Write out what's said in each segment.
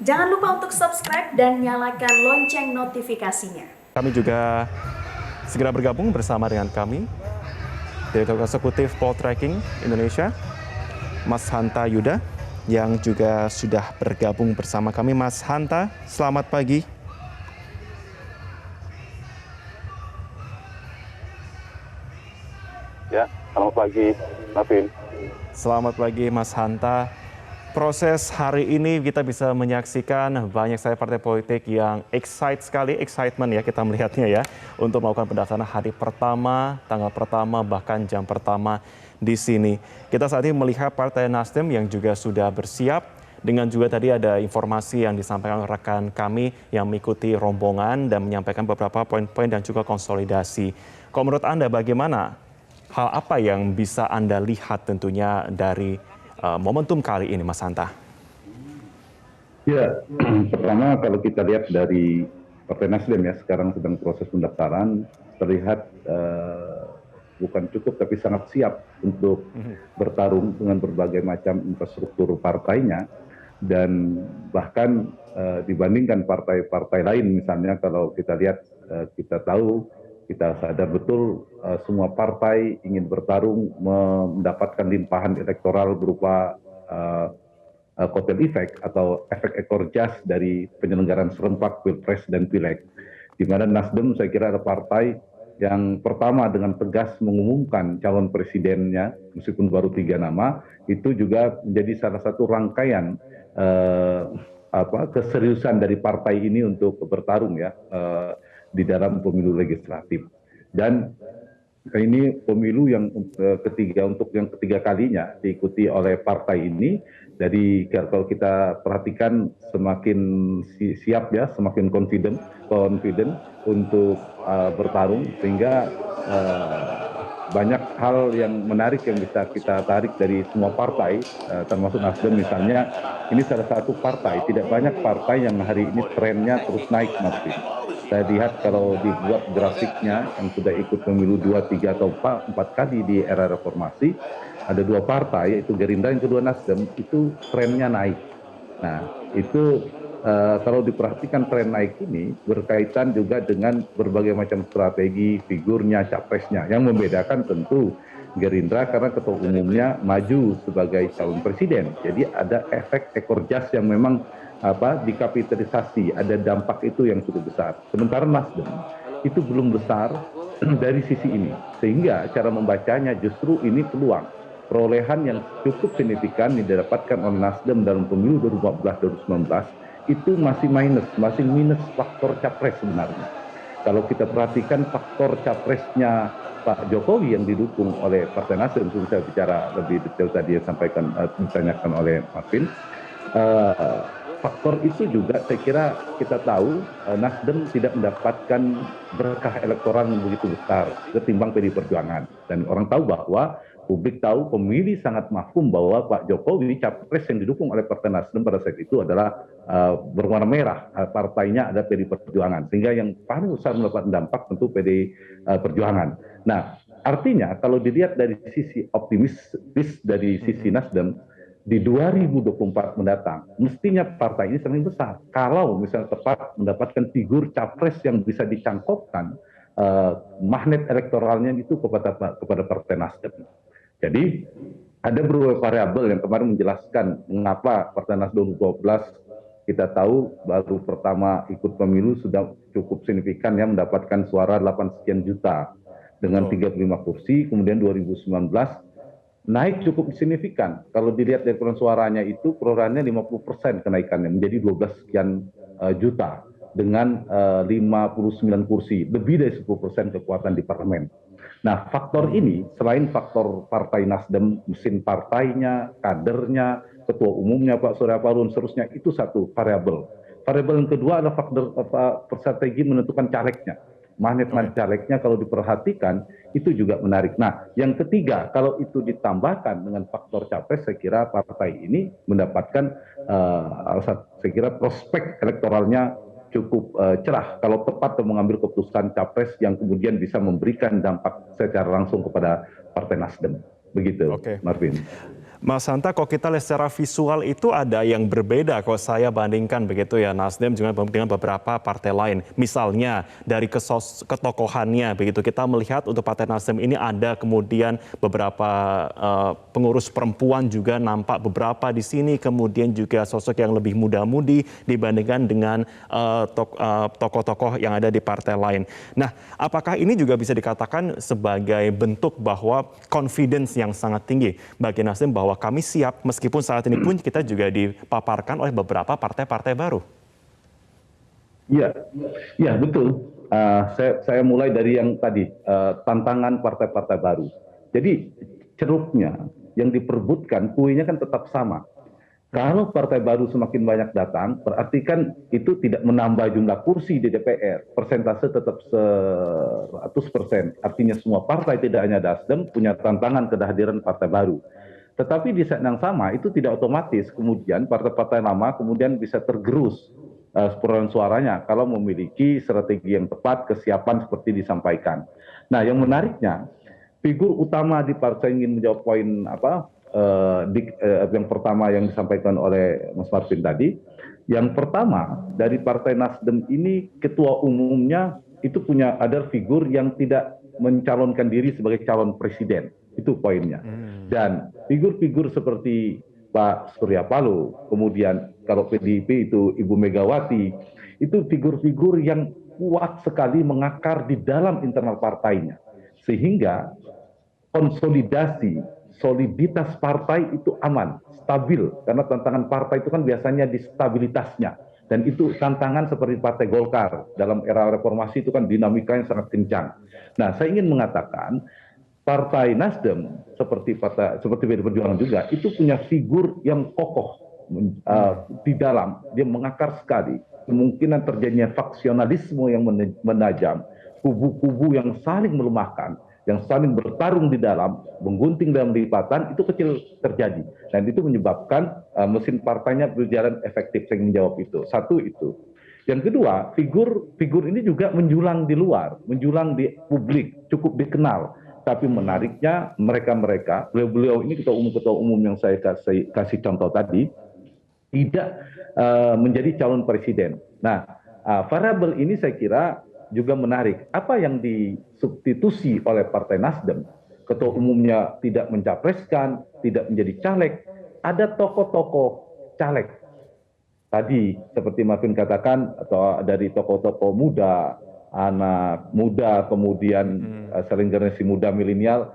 Jangan lupa untuk subscribe dan nyalakan lonceng notifikasinya. Kami juga segera bergabung bersama dengan kami, Direktur Eksekutif Poltreking Indonesia, Mas Hanta Yuda, yang juga sudah bergabung bersama kami. Mas Hanta, selamat pagi. Ya, selamat pagi, Marvin. Selamat pagi, Mas Hanta. Proses hari ini kita bisa menyaksikan banyak sekali partai politik yang excitement ya kita melihatnya ya, untuk melakukan pendaftaran hari pertama, tanggal pertama, bahkan jam pertama di sini. Kita saat ini melihat Partai Nasdem yang juga sudah bersiap, dengan juga tadi ada informasi yang disampaikan oleh rekan kami yang mengikuti rombongan dan menyampaikan beberapa poin-poin dan juga konsolidasi. Kalau menurut Anda bagaimana? Hal apa yang bisa Anda lihat tentunya dari momentum kali ini, Mas Hanta? Ya, pertama kalau kita lihat dari Partai Nasdem ya, sekarang sedang proses pendaftaran, terlihat bukan cukup tapi sangat siap untuk bertarung dengan berbagai macam infrastruktur partainya, dan bahkan dibandingkan partai-partai lain, misalnya kalau kita lihat, kita tahu, kita sadar betul semua partai ingin bertarung mendapatkan limpahan elektoral berupa kotel efek atau efek ekor jas dari penyelenggaraan serentak Pilpres dan Pileg. Di mana Nasdem saya kira ada partai yang pertama dengan tegas mengumumkan calon presidennya, meskipun baru 3 nama, itu juga menjadi salah satu rangkaian keseriusan dari partai ini untuk bertarung ya di dalam pemilu legislatif. Dan ini pemilu yang ketiga kalinya diikuti oleh partai ini. Jadi kalau kita perhatikan semakin siap ya, semakin confident untuk bertarung, sehingga banyak hal yang menarik yang bisa kita tarik dari semua partai, termasuk Nasdem misalnya. Ini salah satu partai, tidak banyak partai yang hari ini trennya terus naik, Martin. Saya lihat kalau dibuat grafiknya yang sudah ikut pemilu 2, 3, atau 4 kali di era reformasi, ada 2 partai, yaitu Gerindra, yang kedua Nasdem, itu trennya naik. Nah, itu kalau diperhatikan tren naik ini berkaitan juga dengan berbagai macam strategi, figurnya, capresnya. Yang membedakan tentu Gerindra karena ketua umumnya maju sebagai calon presiden. Jadi ada efek ekor jas yang memang dikapitalisasi, ada dampak itu yang cukup besar. Sementara Nasdem itu belum besar dari sisi ini, sehingga cara membacanya justru ini peluang perolehan yang cukup signifikan yang didapatkan oleh Nasdem dalam pemilu 2014-2019 itu masih minus faktor capres sebenarnya. Kalau kita perhatikan faktor capresnya Pak Jokowi yang didukung oleh Partai Nasdem, sebelum saya bicara lebih detail tadi yang ditanyakan oleh Marvin, faktor itu juga saya kira kita tahu Nasdem tidak mendapatkan berkah elektoral yang begitu besar ketimbang PDI Perjuangan. Dan orang tahu bahwa, publik tahu, pemilih sangat mafhum bahwa Pak Jokowi, capres yang didukung oleh Partai Nasdem pada saat itu adalah berwarna merah, partainya ada PDI Perjuangan. Sehingga yang paling besar mendapat dampak tentu PDI Perjuangan. Nah, artinya kalau dilihat dari sisi optimis dari sisi Nasdem, di 2024 mendatang, mestinya partai ini semakin besar. Kalau misalnya tepat mendapatkan figur capres yang bisa dicangkokkan magnet elektoralnya itu kepada Partai Nasdem. Jadi ada beberapa variabel yang kemarin menjelaskan mengapa Partai Nasdem 2012 kita tahu baru pertama ikut pemilu sudah cukup signifikan ya, mendapatkan suara 8 sekian juta dengan 35 kursi, kemudian 2019 naik cukup signifikan. Kalau dilihat dari perolehan suaranya itu, perolehannya 50% kenaikannya menjadi 12 sekian juta dengan 59 kursi, lebih dari 10% kekuatan di parlemen. Nah, faktor ini selain faktor Partai Nasdem, mesin partainya, kadernya, ketua umumnya Pak Surya Paloh, seterusnya, itu satu variabel. Variabel yang kedua adalah faktor strategi menentukan calegnya. Magnet calegnya kalau diperhatikan itu juga menarik. Nah, yang ketiga, kalau itu ditambahkan dengan faktor capres, saya kira partai ini mendapatkan saya kira prospek elektoralnya cukup cerah kalau tepat mengambil keputusan capres yang kemudian bisa memberikan dampak secara langsung kepada Partai Nasdem. Begitu, Marvin. Mas Hanta, kalau kita lihat secara visual itu ada yang berbeda kalau saya bandingkan begitu ya Nasdem dengan beberapa partai lain. Misalnya dari ketokohannya begitu kita melihat untuk Partai Nasdem ini ada kemudian beberapa pengurus perempuan juga nampak beberapa di sini, kemudian juga sosok yang lebih muda-mudi dibandingkan dengan tokoh-tokoh yang ada di partai lain. Nah, apakah ini juga bisa dikatakan sebagai bentuk bahwa confidence yang sangat tinggi bagi Nasdem bahwa kami siap meskipun saat ini pun kita juga dipaparkan oleh beberapa partai-partai baru? Iya, ya betul. Saya mulai dari yang tadi, tantangan partai-partai baru. Jadi ceruknya yang diperbutkan, kuenya kan tetap sama. Kalau partai baru semakin banyak datang, berarti kan itu tidak menambah jumlah kursi di DPR. Persentase tetap 100%. Artinya semua partai, tidak hanya Nasdem, punya tantangan kehadiran partai baru. Tetapi di saat yang sama, itu tidak otomatis kemudian partai-partai lama kemudian bisa tergerus perolehan suaranya kalau memiliki strategi yang tepat, kesiapan seperti disampaikan. Nah, yang menariknya, figur utama di partai, ingin menjawab poin yang pertama yang disampaikan oleh Mas Martin tadi. Yang pertama, dari Partai Nasdem ini ketua umumnya itu ada figur yang tidak mencalonkan diri sebagai calon presiden. Itu poinnya. Dan figur-figur seperti Pak Surya Paloh, kemudian kalau PDIP itu Ibu Megawati, itu figur-figur yang kuat sekali mengakar di dalam internal partainya. Sehingga konsolidasi, soliditas partai itu aman, stabil. Karena tantangan partai itu kan biasanya di stabilitasnya. Dan itu tantangan seperti Partai Golkar dalam era reformasi itu kan dinamikanya sangat kencang. Nah, saya ingin mengatakan Partai Nasdem seperti PDI Perjuangan juga itu punya figur yang kokoh di dalam, dia mengakar sekali. Kemungkinan terjadinya faksionalisme yang menajam, kubu-kubu yang saling melemahkan, yang saling bertarung di dalam, menggunting dalam lipatan, itu kecil terjadi. Dan itu menyebabkan mesin partainya berjalan efektif. Saya ingin menjawab itu. Satu itu. Yang kedua, figur ini juga menjulang di luar, menjulang di publik, cukup dikenal. Tapi menariknya mereka, beliau ini ketua umum yang saya kasih contoh tadi, tidak menjadi calon presiden. Nah, variabel ini saya kira juga menarik. Apa yang disubstitusi oleh Partai Nasdem? Ketua umumnya tidak mencapreskan, tidak menjadi caleg. Ada tokoh-tokoh caleg. Tadi seperti Marvin katakan, atau dari tokoh-tokoh muda, anak muda, kemudian selain generasi muda milenial,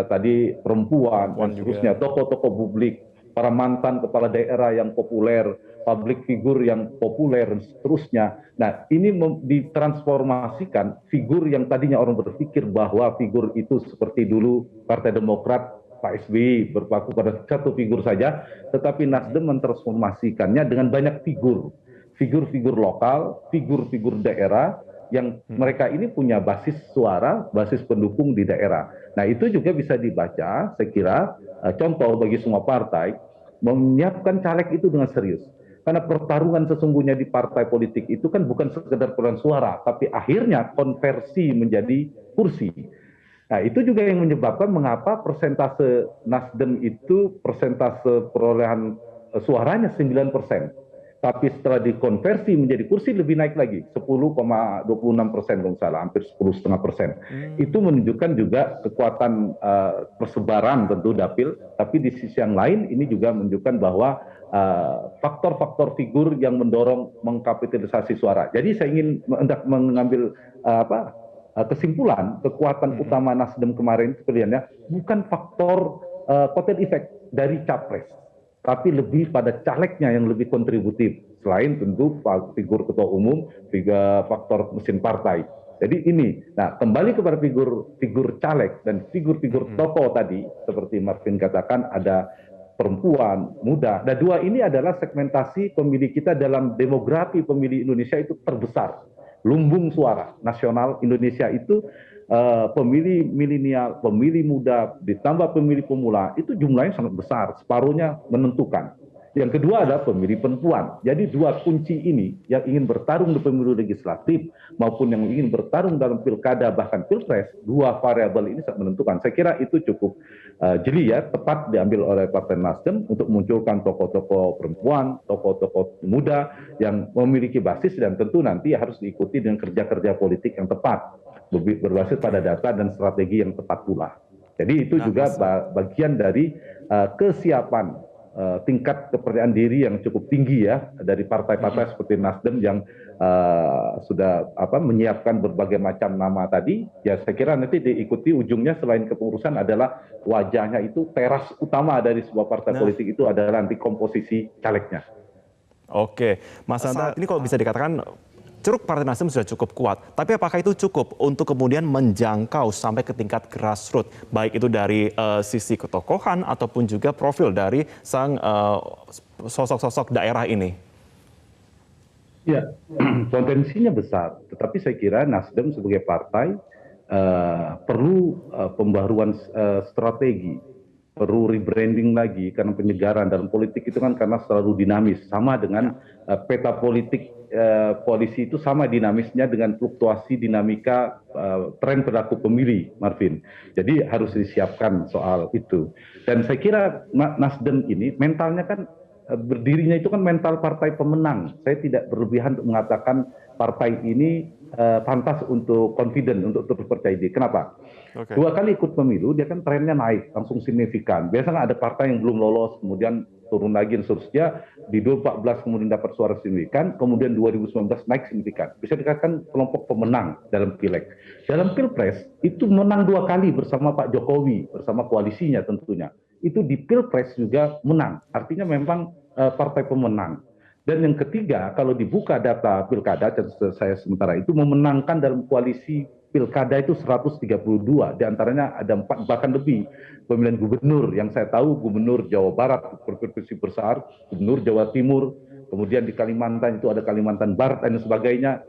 tadi perempuan, dan seterusnya, tokoh-tokoh publik, para mantan kepala daerah yang populer, public figure yang populer, dan seterusnya. Nah, ini ditransformasikan figur yang tadinya orang berpikir bahwa figur itu seperti dulu Partai Demokrat, Pak SBY berpaku pada satu figur saja, tetapi Nasdem mentransformasikannya dengan banyak figur lokal, figur-figur daerah, yang mereka ini punya basis suara, basis pendukung di daerah. Nah, itu juga bisa dibaca, saya kira, contoh bagi semua partai, menyiapkan caleg itu dengan serius. Karena pertarungan sesungguhnya di partai politik itu kan bukan sekedar perolehan suara, tapi akhirnya konversi menjadi kursi. Nah, itu juga yang menyebabkan mengapa persentase Nasdem itu persentase perolehan suaranya 9%. Tapi setelah dikonversi menjadi kursi lebih naik lagi, 10,26% kalau salah, hampir 10,5%. Itu menunjukkan juga kekuatan persebaran tentu dapil, tapi di sisi yang lain ini juga menunjukkan bahwa faktor-faktor figur yang mendorong mengkapitalisasi suara. Jadi saya ingin mengambil kesimpulan kekuatan utama Nasdem kemarin sebenarnya bukan faktor kotel efek dari capres, tapi lebih pada calegnya yang lebih kontributif. Selain tentu figur ketua umum, faktor mesin partai. Jadi ini, nah kembali kepada figur caleg dan figur-figur tokoh tadi, seperti Marvin katakan ada perempuan, muda. Nah, dua ini adalah segmentasi pemilih kita dalam demografi pemilih Indonesia itu terbesar. Lumbung suara nasional Indonesia itu pemilih milenial, pemilih muda, ditambah pemilih pemula, itu jumlahnya sangat besar, separuhnya menentukan. Yang kedua adalah pemilih perempuan. Jadi dua kunci ini yang ingin bertarung di pemilu legislatif maupun yang ingin bertarung dalam pilkada bahkan pilpres, dua variabel ini sangat menentukan. Saya kira itu cukup jeli ya, tepat diambil oleh Partai Nasdem untuk munculkan tokoh-tokoh perempuan, tokoh-tokoh muda yang memiliki basis dan tentu nanti harus diikuti dengan kerja-kerja politik yang tepat, berbasis pada data dan strategi yang tepat pula. Jadi itu juga bagian dari kesiapan tingkat kepercayaan diri yang cukup tinggi ya dari partai-partai seperti Nasdem yang sudah menyiapkan berbagai macam nama tadi. Ya saya kira nanti diikuti ujungnya selain kepengurusan adalah wajahnya itu teras utama dari sebuah partai politik itu adalah nanti komposisi calegnya. Oke, Mas Hanta, ini kalau bisa dikatakan ceruk Partai Nasdem sudah cukup kuat, tapi apakah itu cukup untuk kemudian menjangkau sampai ke tingkat grassroots, baik itu dari sisi ketokohan ataupun juga profil dari sang sosok-sosok daerah ini? Ya, potensinya besar, tetapi saya kira Nasdem sebagai partai perlu pembaruan strategi, perlu rebranding lagi karena penyegaran dalam politik itu kan karena selalu dinamis, sama dengan peta politik koalisi itu sama dinamisnya dengan fluktuasi dinamika tren perilaku pemilih, Marvin. Jadi harus disiapkan soal itu. Dan saya kira Nasdem ini mentalnya kan berdirinya itu kan mental partai pemenang. Saya tidak berlebihan untuk mengatakan partai ini pantas untuk confident, untuk terus percaya diri. Kenapa? Okay. 2 kali ikut pemilu, dia kan trennya naik, langsung signifikan. Biasanya ada partai yang belum lolos, kemudian turun lagi dan seterusnya. Di 2014 kemudian dapat suara signifikan, kemudian 2019 naik signifikan. Bisa dikatakan kelompok pemenang dalam pileg. Dalam pilpres, itu menang 2 kali bersama Pak Jokowi, bersama koalisinya tentunya. Itu di pilpres juga menang. Artinya memang partai pemenang. Dan yang ketiga, kalau dibuka data pilkada, saya sementara itu memenangkan dalam koalisi pilkada itu 132, diantaranya ada 4 bahkan lebih pemilihan gubernur. Yang saya tahu gubernur Jawa Barat berprovinsi besar, gubernur Jawa Timur, kemudian di Kalimantan itu ada Kalimantan Barat dan sebagainya.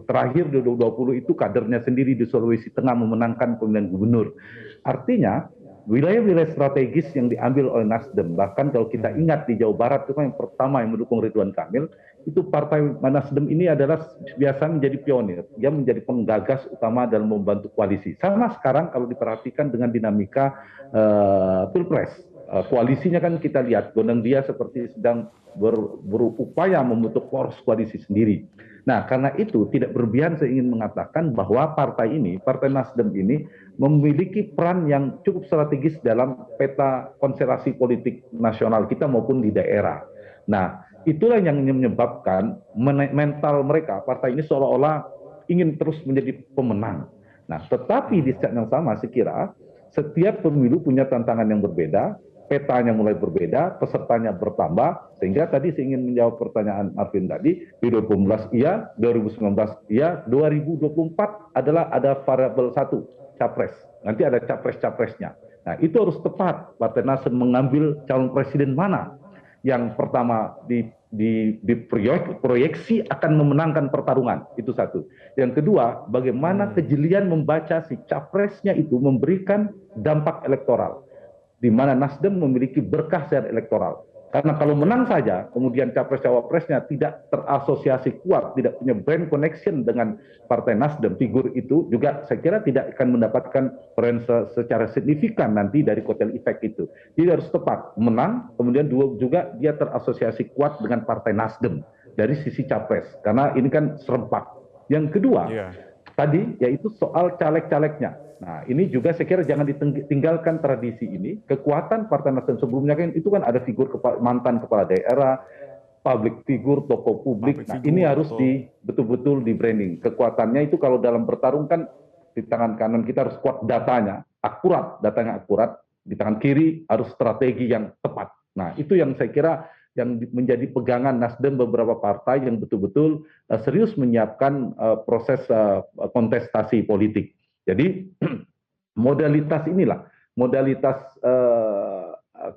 Terakhir di 2020 itu kadernya sendiri di Sulawesi Tengah memenangkan pemilihan gubernur. Artinya wilayah-wilayah strategis yang diambil oleh Nasdem, bahkan kalau kita ingat di Jawa Barat itu kan yang pertama yang mendukung Ridwan Kamil, itu partai Nasdem ini adalah biasa menjadi pionir, dia menjadi penggagas utama dalam membantu koalisi. Sama sekarang kalau diperhatikan dengan dinamika pilpres, koalisinya kan kita lihat, gondang dia seperti sedang berupaya membentuk poros koalisi sendiri. Nah, karena itu tidak berlebihan saya ingin mengatakan bahwa partai ini, Partai Nasdem ini memiliki peran yang cukup strategis dalam peta konstelasi politik nasional kita maupun di daerah. Nah, itulah yang menyebabkan mental mereka, partai ini seolah-olah ingin terus menjadi pemenang. Nah, tetapi di saat yang sama saya kira setiap pemilu punya tantangan yang berbeda, petanya mulai berbeda, pesertanya bertambah, sehingga tadi saya ingin menjawab pertanyaan Marvin tadi, di 2019 iya, 2019 iya, 2024 adalah ada variabel 1, capres. Nanti ada capres-capresnya. Nah, itu harus tepat, Partai Nasdem mengambil calon presiden mana yang pertama diproyeksi akan memenangkan pertarungan, itu satu. Yang kedua, bagaimana kejelian membaca si capresnya itu memberikan dampak elektoral, di mana Nasdem memiliki berkah secara elektoral. Karena kalau menang saja, kemudian capres-cawapresnya tidak terasosiasi kuat, tidak punya brand connection dengan Partai Nasdem, figur itu juga saya kira tidak akan mendapatkan peran secara signifikan nanti dari kotel efek itu. Jadi harus tepat, menang, kemudian juga dia terasosiasi kuat dengan Partai Nasdem dari sisi capres, karena ini kan serempak. Yang kedua, tadi yaitu soal caleg-calegnya. Nah, ini juga saya kira jangan ditinggalkan tradisi ini. Kekuatan Partai Nasdem sebelumnya kan itu kan ada figur mantan kepala daerah, public figure, tokoh publik. Nah, ini harus betul-betul di branding. Kekuatannya itu kalau dalam bertarung kan di tangan kanan kita harus kuat datanya akurat. Di tangan kiri harus strategi yang tepat. Nah, itu yang saya kira yang menjadi pegangan Nasdem beberapa partai yang betul-betul serius menyiapkan proses kontestasi politik. Jadi modalitas inilah, modalitas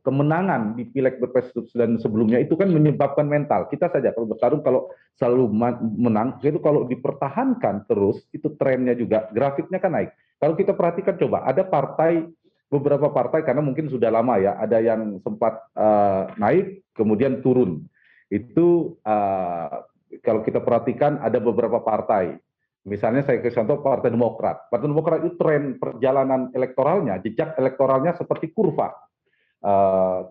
kemenangan di pileg pilpres dan sebelumnya itu kan menyebabkan mental. Kita saja kalau bertarung kalau selalu menang, itu kalau dipertahankan terus itu trennya juga grafiknya kan naik. Kalau kita perhatikan coba ada partai beberapa partai karena mungkin sudah lama ya, ada yang sempat naik kemudian turun. Itu kalau kita perhatikan ada beberapa partai. Misalnya saya kasih contoh Partai Demokrat. Partai Demokrat itu tren perjalanan elektoralnya, jejak elektoralnya seperti kurva. 7%,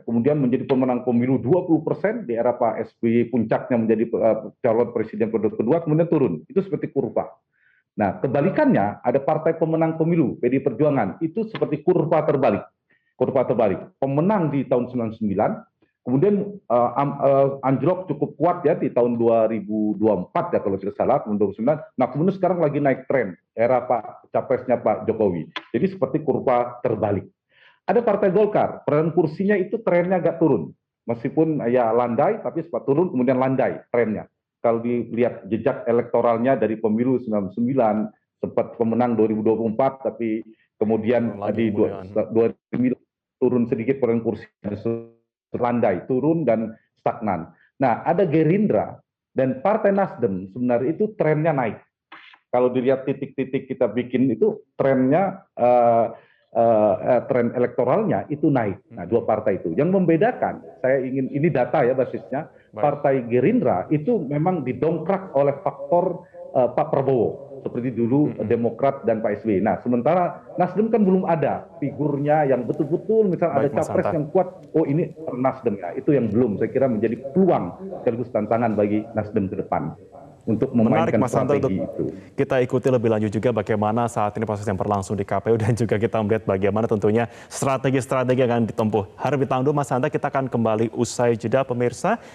kemudian menjadi pemenang pemilu 20% di era Pak SBY, puncaknya menjadi calon presiden periode kedua, kemudian turun. Itu seperti kurva. Nah, kebalikannya ada partai pemenang pemilu, PDI Perjuangan, itu seperti kurva terbalik. Kurva terbalik. Pemenang di tahun 99, kemudian anjlok cukup kuat ya di tahun 2024 ya kalau tidak salah, 2029. Nah, kemudian sekarang lagi naik tren, era Pak Capresnya Pak Jokowi. Jadi seperti kurva terbalik. Ada Partai Golkar, perolehan kursinya itu trennya agak turun. Meskipun ya landai, tapi sempat turun, kemudian landai trennya. Kalau dilihat jejak elektoralnya dari pemilu 99, sempat pemenang 2024, tapi kemudian di 2009 turun sedikit perolehan kursi, landai, turun dan stagnan. Nah, ada Gerindra dan Partai Nasdem sebenarnya itu trennya naik. Kalau dilihat titik-titik kita bikin itu trennya tren elektoralnya itu naik. Nah, dua partai itu. Yang membedakan, saya ingin ini data ya basisnya, Partai Gerindra itu memang didongkrak oleh faktor Pak Prabowo seperti dulu Demokrat dan Pak SBY. Nah, sementara Nasdem kan belum ada figurnya yang betul-betul misalnya ada capres yang kuat. Oh, ini Nasdem ya. Itu yang belum saya kira menjadi peluang sekaligus tantangan bagi Nasdem ke depan untuk memainkan strategi itu. Kita ikuti lebih lanjut juga bagaimana saat ini proses yang berlangsung di KPU dan juga kita melihat bagaimana tentunya strategi-strategi yang akan ditempuh. Harap ditangguh Mas Hanta, kita akan kembali usai jeda pemirsa.